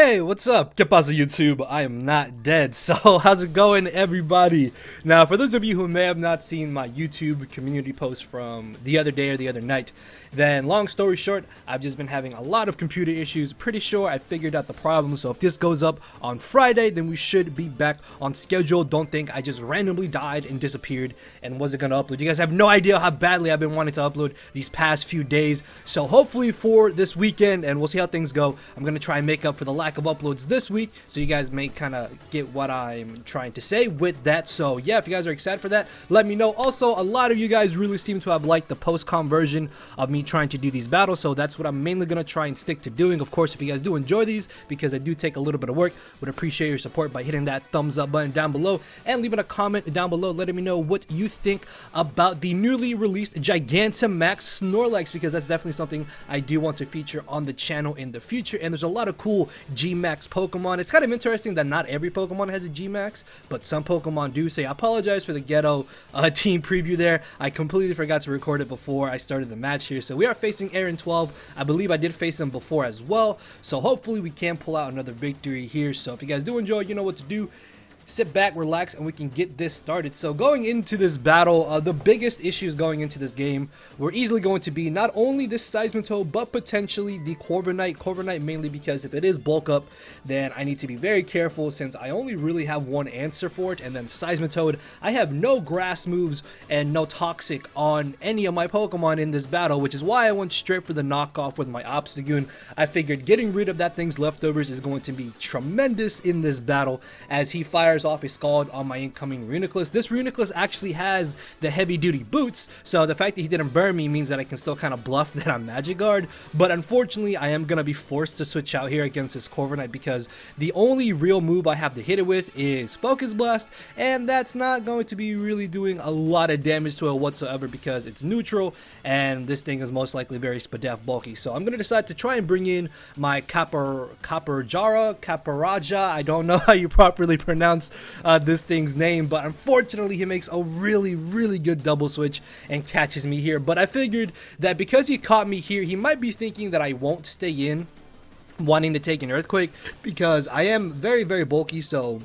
Hey, what's up? ¿Qué pasa, YouTube? I am not dead. So, how's it going, everybody? Now, for those of you who may have not seen my YouTube community post from the other day or the other night, then long story short, I've just been having a lot of computer issues. Pretty sure I figured out the problem. So, if this goes up on Friday, then we should be back on schedule. Don't think I just randomly died and disappeared and wasn't going to upload. You guys have no idea how badly I've been wanting to upload these past few days. So, hopefully for this weekend, and we'll see how things go, I'm going to try and make up for the lack of uploads this week, so you guys may kind of get what I'm trying to say with that. So yeah, if you guys are excited for that, let me know. Also, a lot of you guys really seem to have liked the post-com version of me trying to do these battles, so that's what I'm mainly going to try and stick to doing. Of course, if you guys do enjoy these, because they do take a little bit of work, would appreciate your support by hitting that thumbs up button down below and leaving a comment down below letting me know what you think about the newly released Gigantamax Snorlax, because that's definitely something I do want to feature on the channel in the future. And there's a lot of cool G-Max Pokemon. It's kind of interesting that not every Pokemon has a G-Max, but some Pokemon do. So I apologize for the ghetto team preview there. I completely forgot to record it before I started the match here. So we are facing Aaron 12. I believe I did face him before as well. So hopefully we can pull out another victory here. So if you guys do enjoy, you know what to do. Sit back, relax, and we can get this started. So going into this battle, the biggest issues going into this game were easily going to be not only this Seismitoad, but potentially the Corviknight. Corviknight mainly because if it is bulk up, then I need to be very careful since I only really have one answer for it. And then Seismitoad, I have no grass moves and no toxic on any of my Pokemon in this battle, which is why I went straight for the knockoff with my Obstagoon. I figured getting rid of that thing's leftovers is going to be tremendous in this battle as he fires off a Scald on my incoming Runerigus. This Runerigus actually has the heavy duty boots, so the fact that he didn't burn me means that I can still kind of bluff that I'm Magic Guard. But unfortunately, I am going to be forced to switch out here against this Corviknight because the only real move I have to hit it with is Focus Blast, and that's not going to be really doing a lot of damage to it whatsoever because it's neutral and this thing is most likely very Spadef bulky. So I'm going to decide to try and bring in my Caparaja. I don't know how you properly pronounce this thing's name, but unfortunately he makes a really good double switch and catches me here. But I figured that because he caught me here, he might be thinking that I won't stay in, wanting to take an Earthquake, because I am very bulky. So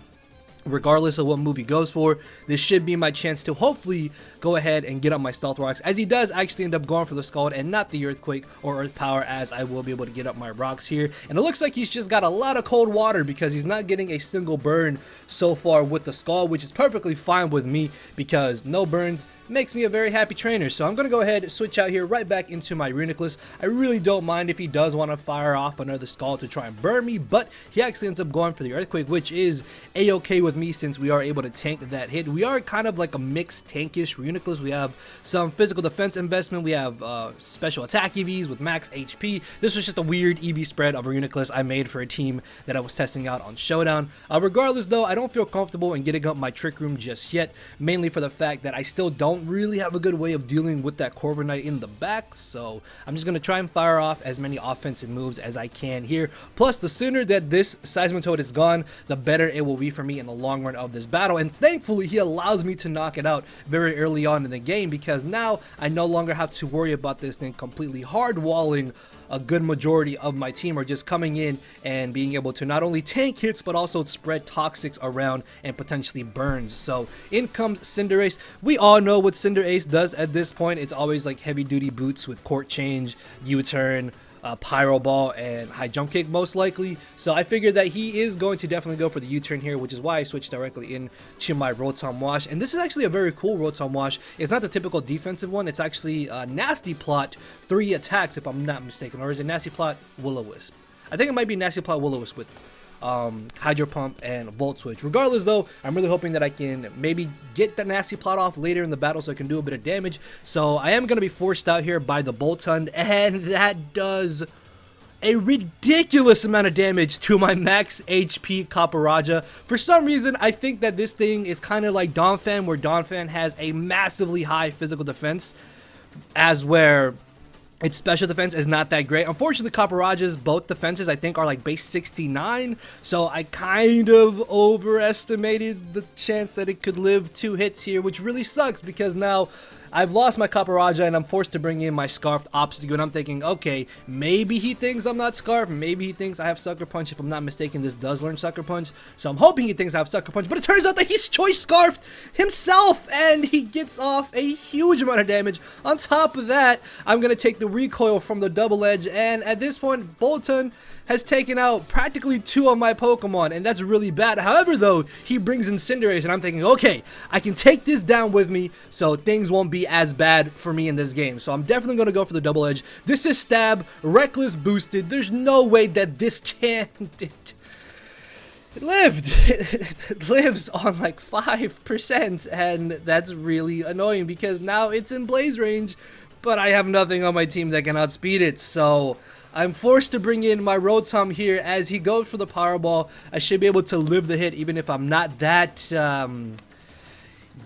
regardless of what move he goes for, this should be my chance to hopefully go ahead and get up my Stealth Rocks, as he does actually end up going for the Scald and not the Earthquake or Earth Power, as I will be able to get up my rocks here. And it looks like he's just got a lot of cold water because he's not getting a single burn so far with the Scald, which is perfectly fine with me because no burns makes me a very happy trainer. So I'm going to go ahead and switch out here right back into my Runerigus. I really don't mind if he does want to fire off another Scald to try and burn me, but he actually ends up going for the Earthquake, which is a-okay with me since we are able to tank that hit. We are kind of like a mixed tankish Runerigus. We have some physical defense investment. We have special attack EVs with max HP. This was just a weird EV spread of Runerigus I made for a team that I was testing out on Showdown. Regardless though, I don't feel comfortable in getting up my Trick Room just yet, mainly for the fact that I still don't really have a good way of dealing with that Corviknight in the back. So I'm just going to try and fire off as many offensive moves as I can here. Plus, the sooner that this Seismitoad is gone, the better it will be for me in the long run of this battle. And thankfully, he allows me to knock it out very early on in the game, because now I no longer have to worry about this thing completely hard walling a good majority of my team, or just coming in and being able to not only tank hits but also spread toxics around and potentially burns. So in comes Cinderace. We all know what Cinderace does at this point. It's always like heavy duty boots with court change, U-turn, Pyro Ball, and high jump kick most likely. So I figured that he is going to definitely go for the U-turn here, which is why I switched directly into my Rotom Wash. And this is actually a very cool Rotom Wash. It's not the typical defensive one. It's actually Nasty Plot 3 attacks, if I'm not mistaken. Or is it Nasty Plot Will-O-Wisp? I think it might be Nasty Plot Will-O-Wisp with Hydro Pump and Volt Switch. Regardless though, I'm really hoping that I can maybe get the Nasty Plot off later in the battle so I can do a bit of damage. So I am going to be forced out here by the Boltund, and that does a ridiculous amount of damage to my max HP Caparaja. For some reason, I think that this thing is kind of like Donphan, where Donphan has a massively high physical defense, as where its special defense is not that great. Unfortunately, Caparaja's both defenses I think are like base 69, so I kind of overestimated the chance that it could live 2 hits here, which really sucks because now I've lost my Caparaja and I'm forced to bring in my Scarfed Obstacle, and I'm thinking, okay, maybe he thinks I'm not Scarfed, maybe he thinks I have Sucker Punch. If I'm not mistaken, this does learn Sucker Punch, so I'm hoping he thinks I have Sucker Punch, but it turns out that he's Choice Scarfed himself, and he gets off a huge amount of damage. On top of that, I'm going to take the recoil from the Double Edge, and at this point, Bolton has taken out practically 2 of my Pokemon, and that's really bad. However, though, he brings in Cinderace, and I'm thinking, okay, I can take this down with me, so things won't be as bad for me in this game. So I'm definitely going to go for the Double Edge. This is Stab, Reckless boosted. There's no way that this can't... It lived. It lives on like 5%, and that's really annoying because now it's in Blaze range, but I have nothing on my team that can outspeed it, so I'm forced to bring in my Rotom here as he goes for the Powerball. I should be able to live the hit even if I'm not that,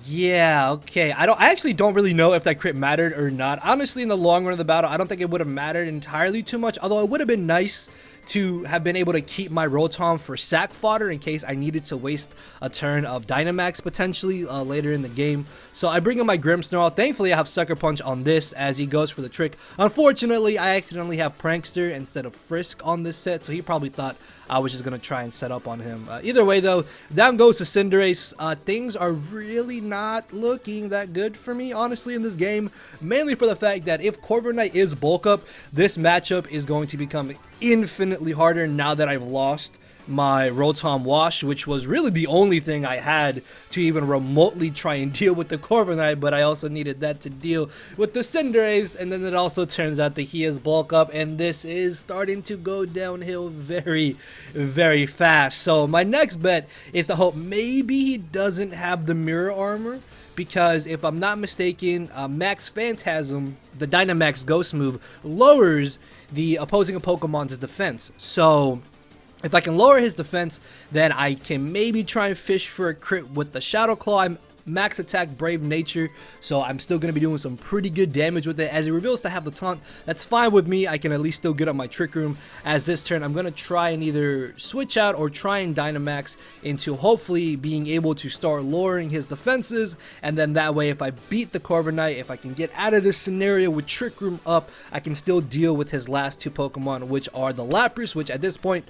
yeah, okay. I actually don't really know if that crit mattered or not. Honestly, in the long run of the battle, I don't think it would have mattered entirely too much, although it would have been nice to have been able to keep my Rotom for sack fodder in case I needed to waste a turn of Dynamax potentially later in the game. So I bring in my Grimmsnarl. Thankfully, I have Sucker Punch on this as he goes for the trick. Unfortunately, I accidentally have Prankster instead of Frisk on this set, so he probably thought I was just going to try and set up on him. Either way, though, down goes to Cinderace. Things are really not looking that good for me, honestly, in this game. Mainly for the fact that if Corviknight is bulk up, this matchup is going to become infinitely harder now that I've lost my Rotom Wash, which was really the only thing I had to even remotely try and deal with the Corviknight, but I also needed that to deal with the Cinderace, and then it also turns out that he is bulk up, and this is starting to go downhill very, very fast. So my next bet is to hope maybe he doesn't have the Mirror Armor, because if I'm not mistaken, Max Phantasm, the Dynamax Ghost move, lowers the opposing Pokemon's defense. So if I can lower his defense, then I can maybe try and fish for a crit with the Shadow Claw. I'm max attack Brave Nature, so I'm still going to be doing some pretty good damage with it. As he reveals to have the taunt, that's fine with me. I can at least still get up my Trick Room. As this turn, I'm going to try and either switch out or try and Dynamax into hopefully being able to start lowering his defenses, and then that way if I beat the Corviknight, if I can get out of this scenario with Trick Room up, I can still deal with his last 2 Pokemon, which are the Lapras, which at this point,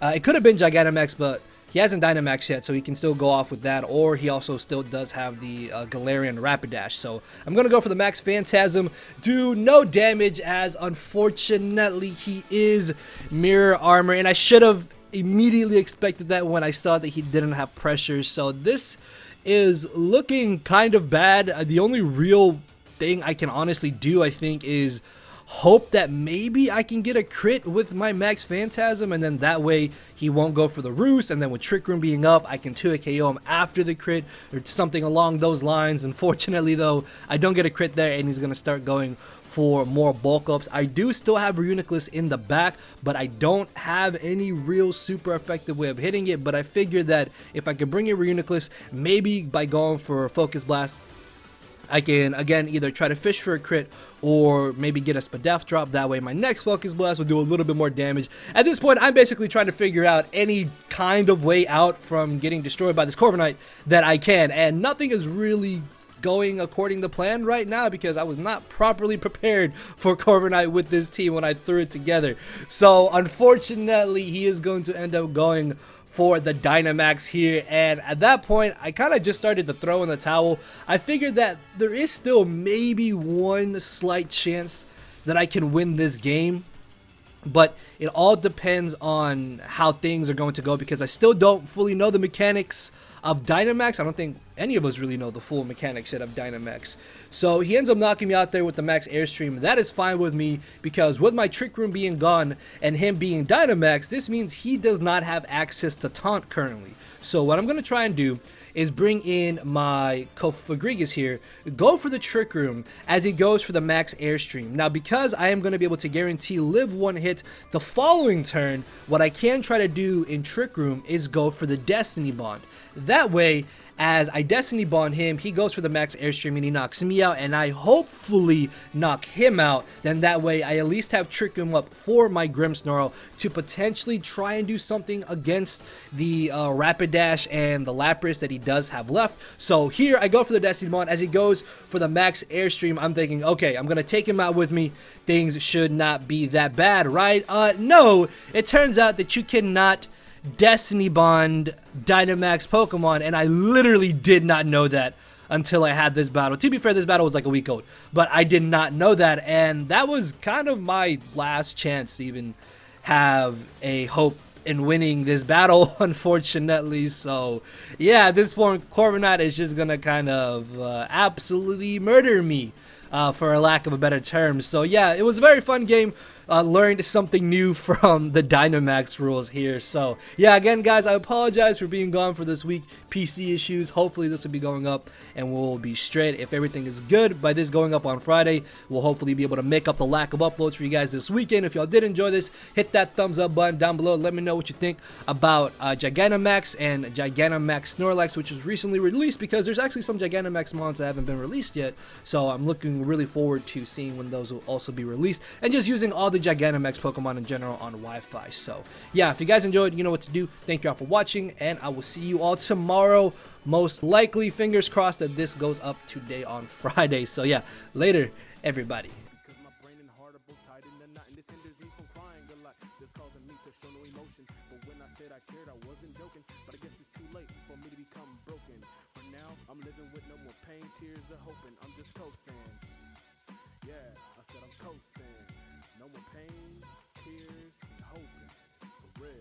it could have been Gigantamax, but he hasn't Dynamax yet, so he can still go off with that, or he also still does have the Galarian Rapidash. So I'm going to go for the Max Phantasm, do no damage, as unfortunately he is Mirror Armor, and I should have immediately expected that when I saw that he didn't have pressure. So this is looking kind of bad. The only real thing I can honestly do, I think, is hope that maybe I can get a crit with my Max Phantasm, and then that way he won't go for the Roost, and then with Trick Room being up, I can 2 KO him after the crit, or something along those lines. Unfortunately, though, I don't get a crit there, and he's going to start going for more bulk ups. I do still have Runerigus in the back, but I don't have any real super effective way of hitting it, but I figured that if I could bring in Runerigus, maybe by going for Focus Blast, I can, again, either try to fish for a crit or maybe get a Spadef drop. That way my next Focus Blast will do a little bit more damage. At this point, I'm basically trying to figure out any kind of way out from getting destroyed by this Corviknight that I can, and nothing is really going according to plan right now because I was not properly prepared for Corviknight with this team when I threw it together. So unfortunately, he is going to end up going for the Dynamax here, and at that point I kind of just started to throw in the towel. I figured that there is still maybe one slight chance that I can win this game, but it all depends on how things are going to go because I still don't fully know the mechanics of Dynamax. I don't think any of us really know the full mechanics yet of Dynamax. So he ends up knocking me out there with the Max Airstream. That is fine with me because with my Trick Room being gone and him being Dynamax, this means he does not have access to Taunt currently. So what I'm going to try and do is bring in my Corviknight here, go for the Trick Room as he goes for the Max Airstream. Now, because I am going to be able to guarantee live one hit the following turn, what I can try to do in Trick Room is go for the Destiny Bond. That way, as I Destiny Bond him, he goes for the max airstream and he knocks me out, and I hopefully knock him out. Then that way I at least have Trick him up for my Grimmsnarl to potentially try and do something against the Rapidash and the Lapras that he does have left. So here I go for the Destiny Bond. As he goes for the max airstream, I'm thinking, okay, I'm gonna take him out with me. Things should not be that bad, right? No, it turns out that you cannot Destiny Bond Dynamax Pokemon, and I literally did not know that until I had this battle. To be fair, this battle was like a week old, but I did not know that, and that was kind of my last chance to even have a hope in winning this battle, unfortunately. So yeah, at this point, Corviknight is just gonna kind of absolutely murder me, for a lack of a better term. So yeah, it was a very fun game. Learned something new from the Dynamax rules here. So yeah, again guys, I apologize for being gone for this week. PC issues. Hopefully this will be going up and we'll be straight. If everything is good by this going up on Friday, we'll hopefully be able to make up the lack of uploads for you guys this weekend. If y'all did enjoy this, hit that thumbs up button down below. Let me know what you think about Gigantamax and Gigantamax Snorlax, which was recently released, because there's actually some Gigantamax mons that haven't been released yet. So I'm looking really forward to seeing when those will also be released, and just using all the Gigantamax Pokemon in general on Wi-Fi. So yeah, if you guys enjoyed, you know what to do. Thank you all for watching, and I will see you all tomorrow. Most likely, fingers crossed that this goes up today on Friday. So yeah, later everybody. I'm living with no more pain, tears, or hoping. I'm just coasting. Yeah, I said I'm coasting. No more pain.